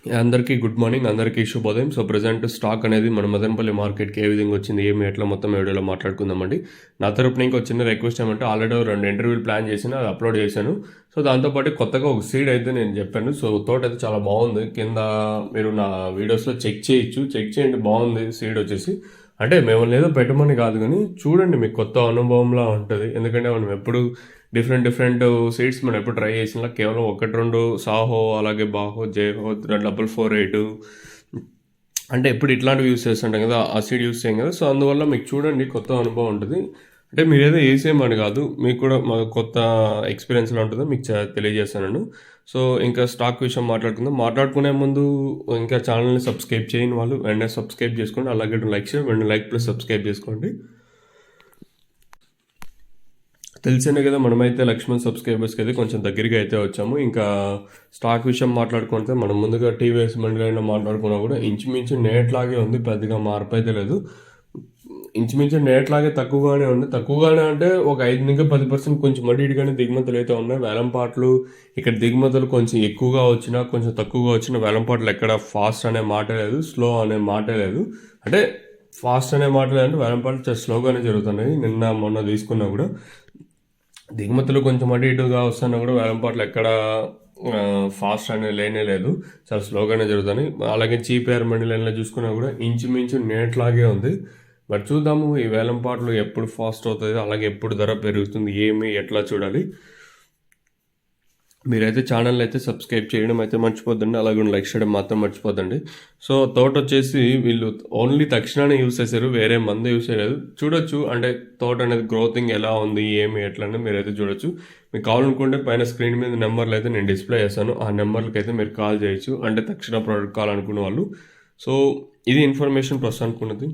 అందరికీ good morning, అందరికీ శుభోదయం. సో ప్రజెంట్ స్టాక్ అనేది మన మదనపల్లి మార్కెట్కి ఏ విధంగా వచ్చింది, ఏమి ఎట్లా మొత్తం వీడియోలో మాట్లాడుకుందామండి. నా తరపున ఇంకో చిన్న రిక్వెస్ట్ ఏమంటే, ఆల్రెడీ 2 ఇంటర్వ్యూలు ప్లాన్ చేసిన అది అప్లోడ్ చేశాను. సో దాంతోపాటు కొత్తగా ఒక సీడ్ అయితే నేను చెప్పాను. సో తోట అయితే చాలా బాగుంది. కింద మీరు నా వీడియోస్లో చెక్ చేయొచ్చు, చెక్ చేయండి, బాగుంది సీడ్ వచ్చేసి. అంటే మిమ్మల్ని ఏదో పెట్టమని కాదు, కానీ చూడండి, మీకు కొత్త అనుభవంలా ఉంటుంది. ఎందుకంటే మనం ఎప్పుడు డిఫరెంట్ సీడ్స్ మనం ఎప్పుడు ట్రై చేసినా కేవలం 1-2 సాహో, అలాగే బాహో, జేహో 448 అంటే ఎప్పుడు ఇట్లాంటివి యూస్ చేస్తుంటాం కదా, ఆ సీడ్ యూస్ చేయం కదా. సో అందువల్ల మీకు చూడండి, కొత్త అనుభవం ఉంటుంది. అంటే మీరు ఏదో వేసేయమని కాదు, మీకు కూడా మాకు కొత్త ఎక్స్పీరియన్స్లో ఉంటుందో మీకు తెలియజేస్తాను. సో ఇంకా స్టాక్ విషయం మాట్లాడుకునే ముందు ఇంకా ఛానల్ని సబ్స్క్రైబ్ చేయని వాళ్ళు వెంటనే సబ్స్క్రైబ్ చేసుకోండి. అలాగే లైక్ చేయండి, వెంటనే లైక్ ప్లస్ సబ్స్క్రైబ్ చేసుకోండి. తెలిసిందే కదా, మనమైతే లక్ష్మణ్ సబ్స్క్రైబర్స్కి అయితే కొంచెం దగ్గరికి అయితే వచ్చాము. ఇంకా స్టాక్ విషయం మాట్లాడుకుంటే మనం ముందుగా టీవీఎస్ మండలైనా మాట్లాడుకున్నా కూడా ఇంచుమించు నేట్లాగే ఉంది, పెద్దగా మార్పు అయితే లేదు. ఇంచుమించు నేట్లాగే తక్కువగానే ఉంది. తక్కువగానే అంటే ఒక 5-10% కొంచెం ఇటుగానే దిగుమతులు అయితే ఉన్నాయి. వేలంపాట్లు ఇక్కడ దిగుమతులు కొంచెం ఎక్కువగా వచ్చినా కొంచెం తక్కువగా వచ్చిన వేలంపాట్లు ఎక్కడ ఫాస్ట్ అనే మాట లేదు, స్లో అనే మాట లేదు. అంటే ఫాస్ట్ అనే మాట లేదంటే వేలంపాట్లు చాలా స్లోగానే జరుగుతున్నాయి. నిన్న మొన్న తీసుకున్నా కూడా దిగుమతులు కొంచెం ఇటుగా వస్తున్నా కూడా వేలంపాట్లు ఎక్కడ ఫాస్ట్ అనేది లేనే లేదు, చాలా స్లోగానే జరుగుతుంది. అలాగే చీప్ ఎయిర్ మండి లైన్లో చూసుకున్నా కూడా ఇంచుమించు నేట్లాగే ఉంది. మరి చూద్దాము ఈ వేలంపాట్లు ఎప్పుడు ఫాస్ట్ అవుతుంది, అలాగే ఎప్పుడు ధర పెరుగుతుంది, ఏమి ఎట్లా చూడాలి. మీరైతే ఛానల్ అయితే సబ్స్క్రైబ్ చేయడం అయితే మర్చిపోద్దండి, అలాగే లైక్ చేయడం మాత్రం మర్చిపోద్దండి. సో తోట వచ్చేసి వీళ్ళు ఓన్లీ తక్షణాన్ని యూస్ చేశారు, వేరే మందు యూస్ చేయలేదు. చూడొచ్చు అంటే తోట అనేది గ్రోతింగ్ ఎలా ఉంది, ఏమి ఎట్లా అని మీరైతే చూడొచ్చు. మీకు కావాలనుకుంటే పైన స్క్రీన్ మీద నెంబర్లు అయితే నేను డిస్ప్లే చేస్తాను, ఆ నెంబర్లకి అయితే మీరు కాల్ చేయొచ్చు, అంటే తక్షణ ప్రోడక్ట్ కావాలనుకునే వాళ్ళు. సో ఇది ఇన్ఫర్మేషన్ ప్రస్తుతానికి ఉన్నది.